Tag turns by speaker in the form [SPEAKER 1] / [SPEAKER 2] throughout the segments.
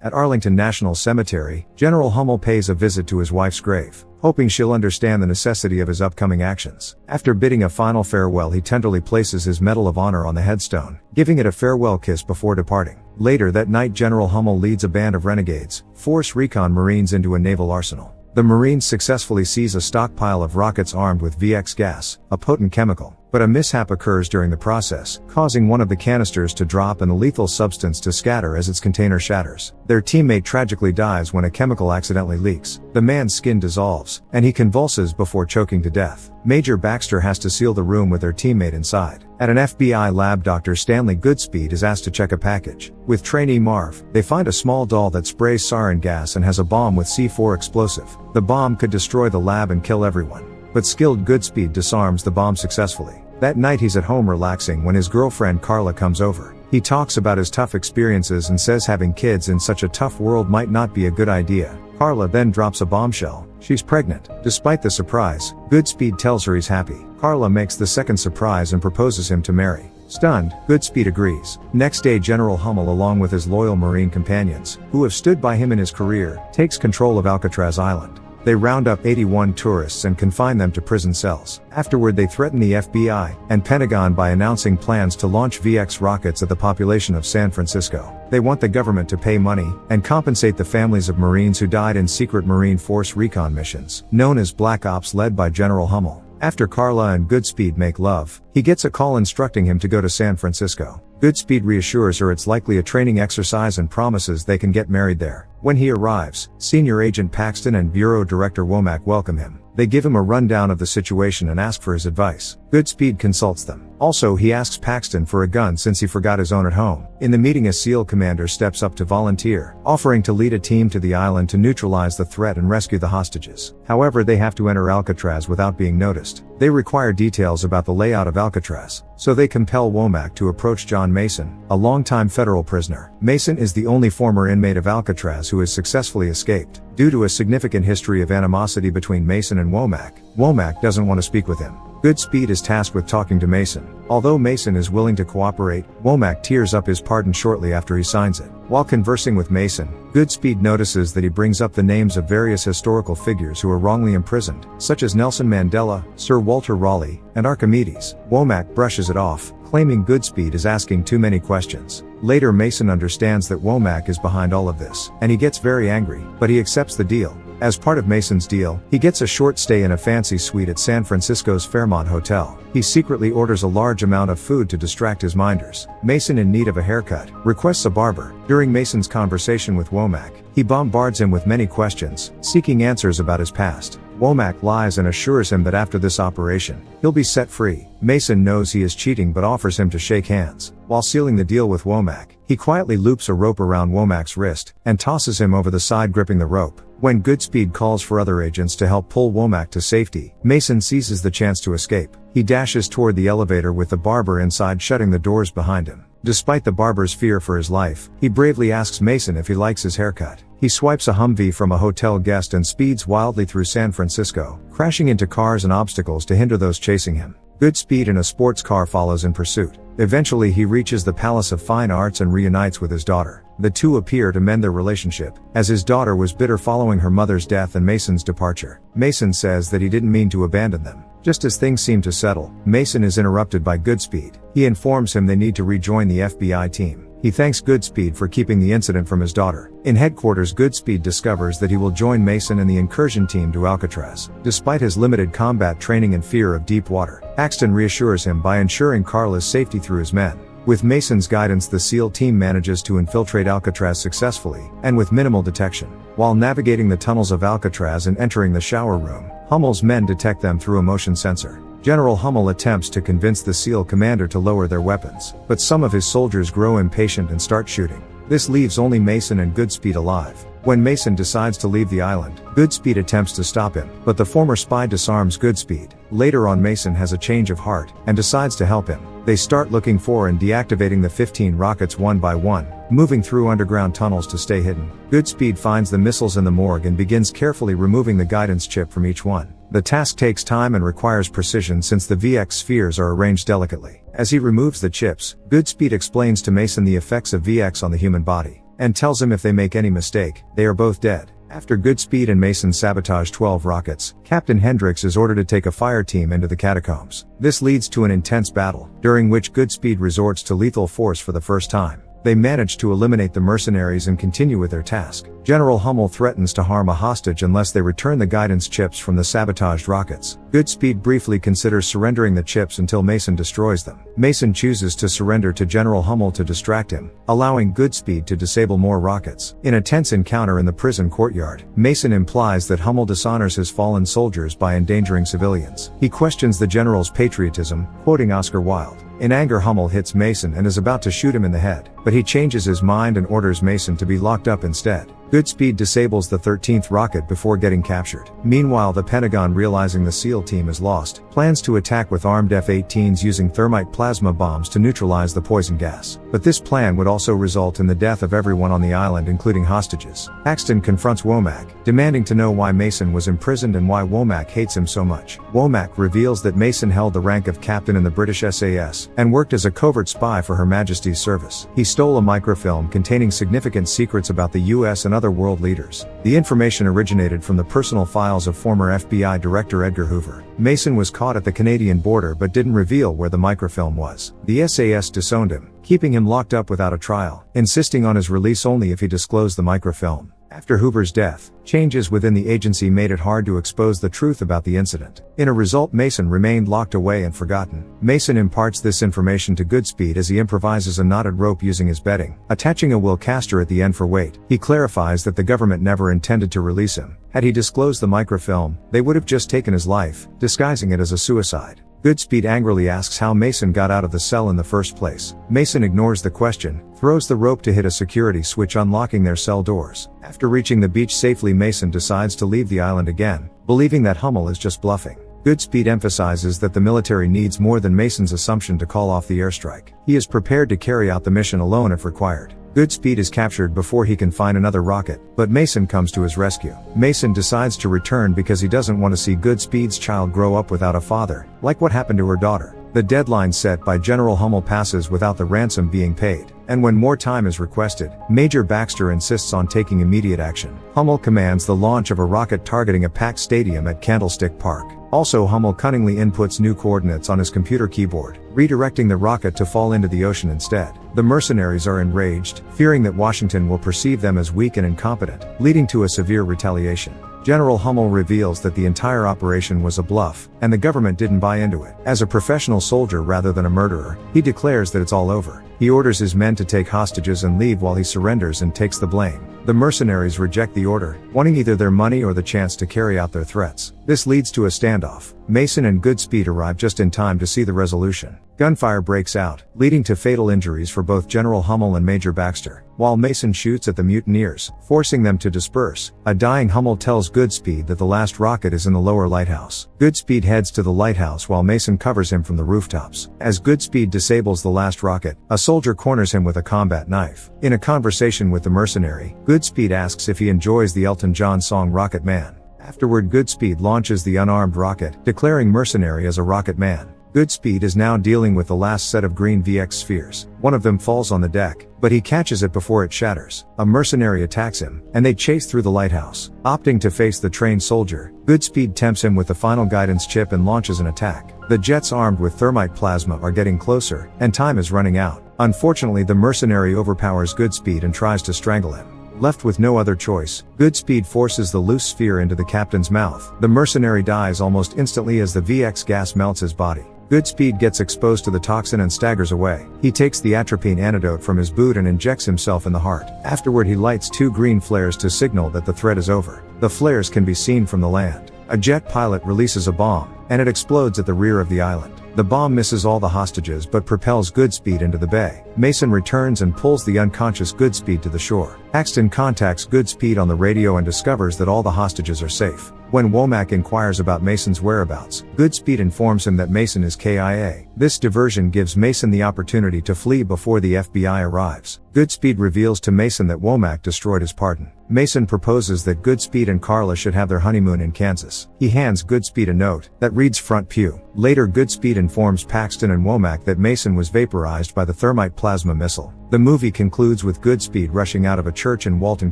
[SPEAKER 1] At Arlington National Cemetery, General Hummel pays a visit to his wife's grave, hoping she'll understand the necessity of his upcoming actions. After bidding a final farewell, he tenderly places his Medal of Honor on the headstone, giving it a farewell kiss before departing. Later that night, General Hummel leads a band of renegades, force recon Marines into a naval arsenal. The Marines successfully seize a stockpile of rockets armed with VX gas, a potent chemical. But a mishap occurs during the process, causing one of the canisters to drop and the lethal substance to scatter as its container shatters. Their teammate tragically dies when a chemical accidentally leaks. The man's skin dissolves, and he convulses before choking to death. Major Baxter has to seal the room with their teammate inside. At an FBI lab, Dr. Stanley Goodspeed is asked to check a package. With trainee Marv, they find a small doll that sprays sarin gas and has a bomb with C4 explosive. The bomb could destroy the lab and kill everyone. But skilled Goodspeed disarms the bomb successfully. That night he's at home relaxing when his girlfriend Carla comes over. He talks about his tough experiences and says having kids in such a tough world might not be a good idea. Carla then drops a bombshell. She's pregnant. Despite the surprise, Goodspeed tells her he's happy. Carla makes the second surprise and proposes him to marry. Stunned, Goodspeed agrees. Next day, General Hummel, along with his loyal Marine companions, who have stood by him in his career, takes control of Alcatraz Island. They round up 81 tourists and confine them to prison cells. Afterward, they threaten the FBI and Pentagon by announcing plans to launch VX rockets at the population of San Francisco. They want the government to pay money and compensate the families of Marines who died in secret Marine Force recon missions, known as Black Ops, led by General Hummel. After Carla and Goodspeed make love, he gets a call instructing him to go to San Francisco. Goodspeed reassures her it's likely a training exercise and promises they can get married there. When he arrives, Senior Agent Paxton and Bureau Director Womack welcome him. They give him a rundown of the situation and ask for his advice. Goodspeed consults them. Also, he asks Paxton for a gun since he forgot his own at home. In the meeting, a SEAL commander steps up to volunteer, offering to lead a team to the island to neutralize the threat and rescue the hostages. However, they have to enter Alcatraz without being noticed. They require details about the layout of Alcatraz, so they compel Womack to approach John Mason, a longtime federal prisoner. Mason is the only former inmate of Alcatraz who has successfully escaped. Due to a significant history of animosity between Mason and Womack doesn't want to speak with him. Goodspeed is tasked with talking to Mason. Although Mason is willing to cooperate, Womack tears up his pardon shortly after he signs it. While conversing with Mason, Goodspeed notices that he brings up the names of various historical figures who are wrongly imprisoned, such as Nelson Mandela, Sir Walter Raleigh, and Archimedes. Womack brushes it off, claiming Goodspeed is asking too many questions. Later, Mason understands that Womack is behind all of this, and he gets very angry, but he accepts the deal. As part of Mason's deal, he gets a short stay in a fancy suite at San Francisco's Fairmont Hotel. He secretly orders a large amount of food to distract his minders. Mason, in need of a haircut, requests a barber. During Mason's conversation with Womack, he bombards him with many questions, seeking answers about his past. Womack lies and assures him that after this operation, he'll be set free. Mason knows he is cheating but offers him to shake hands. While sealing the deal with Womack, he quietly loops a rope around Womack's wrist and tosses him over the side, gripping the rope. When Goodspeed calls for other agents to help pull Womack to safety, Mason seizes the chance to escape. He dashes toward the elevator with the barber inside, shutting the doors behind him. Despite the barber's fear for his life, he bravely asks Mason if he likes his haircut. He swipes a Humvee from a hotel guest and speeds wildly through San Francisco, crashing into cars and obstacles to hinder those chasing him. Goodspeed in a sports car follows in pursuit. Eventually, he reaches the Palace of Fine Arts and reunites with his daughter. The two appear to mend their relationship, as his daughter was bitter following her mother's death and Mason's departure. Mason says that he didn't mean to abandon them. Just as things seem to settle, Mason is interrupted by Goodspeed. He informs him they need to rejoin the FBI team. He thanks Goodspeed for keeping the incident from his daughter. In headquarters, Goodspeed discovers that he will join Mason and the incursion team to Alcatraz. Despite his limited combat training and fear of deep water, Paxton reassures him by ensuring Carla's safety through his men. With Mason's guidance, the SEAL team manages to infiltrate Alcatraz successfully, and with minimal detection. While navigating the tunnels of Alcatraz and entering the shower room, Hummel's men detect them through a motion sensor. General Hummel attempts to convince the SEAL commander to lower their weapons, but some of his soldiers grow impatient and start shooting. This leaves only Mason and Goodspeed alive. When Mason decides to leave the island, Goodspeed attempts to stop him, but the former spy disarms Goodspeed. Later on, Mason has a change of heart and decides to help him. They start looking for and deactivating the 15 rockets one by one, moving through underground tunnels to stay hidden. Goodspeed finds the missiles in the morgue and begins carefully removing the guidance chip from each one. The task takes time and requires precision since the VX spheres are arranged delicately. As he removes the chips, Goodspeed explains to Mason the effects of VX on the human body. and tells him if they make any mistake, they are both dead. After Goodspeed and Mason sabotage 12 rockets, Captain Hendricks is ordered to take a fire team into the catacombs. This leads to an intense battle, during which Goodspeed resorts to lethal force for the first time. They manage to eliminate the mercenaries and continue with their task. General Hummel threatens to harm a hostage unless they return the guidance chips from the sabotaged rockets. Goodspeed briefly considers surrendering the chips until Mason destroys them. Mason chooses to surrender to General Hummel to distract him, allowing Goodspeed to disable more rockets. In a tense encounter in the prison courtyard, Mason implies that Hummel dishonors his fallen soldiers by endangering civilians. He questions the general's patriotism, quoting Oscar Wilde. In anger, Hummel hits Mason and is about to shoot him in the head, but he changes his mind and orders Mason to be locked up instead. Goodspeed disables the 13th rocket before getting captured. Meanwhile, the Pentagon, realizing the SEAL team is lost, plans to attack with armed F-18s using thermite plasma bombs to neutralize the poison gas. But this plan would also result in the death of everyone on the island, including hostages. Paxton confronts Womack, demanding to know why Mason was imprisoned and why Womack hates him so much. Womack reveals that Mason held the rank of captain in the British SAS, and worked as a covert spy for Her Majesty's service. He stole a microfilm containing significant secrets about the US and other world leaders. The information originated from the personal files of former FBI Director Edgar Hoover. Mason was caught at the Canadian border but didn't reveal where the microfilm was. The SAS disowned him, keeping him locked up without a trial, insisting on his release only if he disclosed the microfilm. After Hoover's death, changes within the agency made it hard to expose the truth about the incident. In a result, Mason remained locked away and forgotten. Mason imparts this information to Goodspeed as he improvises a knotted rope using his bedding, attaching a will caster at the end for weight. He clarifies that the government never intended to release him. Had he disclosed the microfilm, they would have just taken his life, disguising it as a suicide. Goodspeed angrily asks how Mason got out of the cell in the first place. Mason ignores the question, throws the rope to hit a security switch, unlocking their cell doors. After reaching the beach safely, Mason decides to leave the island again, believing that Hummel is just bluffing. Goodspeed emphasizes that the military needs more than Mason's assumption to call off the airstrike. He is prepared to carry out the mission alone if required. Goodspeed is captured before he can find another rocket, but Mason comes to his rescue. Mason decides to return because he doesn't want to see Goodspeed's child grow up without a father, like what happened to her daughter. The deadline set by General Hummel passes without the ransom being paid, and when more time is requested, Major Baxter insists on taking immediate action. Hummel commands the launch of a rocket targeting a packed stadium at Candlestick Park. Also, Hummel cunningly inputs new coordinates on his computer keyboard, redirecting the rocket to fall into the ocean instead. The mercenaries are enraged, fearing that Washington will perceive them as weak and incompetent, leading to a severe retaliation. General Hummel reveals that the entire operation was a bluff, and the government didn't buy into it. As a professional soldier rather than a murderer, he declares that it's all over. He orders his men to take hostages and leave while he surrenders and takes the blame. The mercenaries reject the order, wanting either their money or the chance to carry out their threats. This leads to a standoff. Mason and Goodspeed arrive just in time to see the resolution. Gunfire breaks out, leading to fatal injuries for both General Hummel and Major Baxter, while Mason shoots at the mutineers, forcing them to disperse. A dying Hummel tells Goodspeed that the last rocket is in the lower lighthouse. Goodspeed heads to the lighthouse while Mason covers him from the rooftops. As Goodspeed disables the last rocket, a soldier corners him with a combat knife. In a conversation with the mercenary, Goodspeed asks if he enjoys the Elton John song Rocket Man. Afterward, Goodspeed launches the unarmed rocket, declaring mercenary as a rocket man. Goodspeed is now dealing with the last set of green VX spheres. One of them falls on the deck, but he catches it before it shatters. A mercenary attacks him, and they chase through the lighthouse. Opting to face the trained soldier, Goodspeed tempts him with the final guidance chip and launches an attack. The jets armed with thermite plasma are getting closer, and time is running out. Unfortunately, the mercenary overpowers Goodspeed and tries to strangle him. Left with no other choice, Goodspeed forces the loose sphere into the captain's mouth. The mercenary dies almost instantly as the VX gas melts his body. Goodspeed gets exposed to the toxin and staggers away. He takes the atropine antidote from his boot and injects himself in the heart. Afterward, he lights 2 green flares to signal that the threat is over. The flares can be seen from the land. A jet pilot releases a bomb, and it explodes at the rear of the island. The bomb misses all the hostages but propels Goodspeed into the bay. Mason returns and pulls the unconscious Goodspeed to the shore. Paxton contacts Goodspeed on the radio and discovers that all the hostages are safe. When Womack inquires about Mason's whereabouts, Goodspeed informs him that Mason is KIA. This diversion gives Mason the opportunity to flee before the FBI arrives. Goodspeed reveals to Mason that Womack destroyed his pardon. Mason proposes that Goodspeed and Carla should have their honeymoon in Kansas. He hands Goodspeed a note that reads front pew. Later, Goodspeed informs Paxton and Womack that Mason was vaporized by the thermite plasma missile. The movie concludes with Goodspeed rushing out of a church in Walton,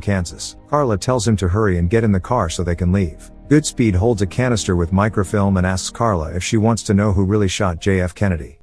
[SPEAKER 1] Kansas. Carla tells him to hurry and get in the car so they can leave. Goodspeed holds a canister with microfilm and asks Carla if she wants to know who really shot JF Kennedy.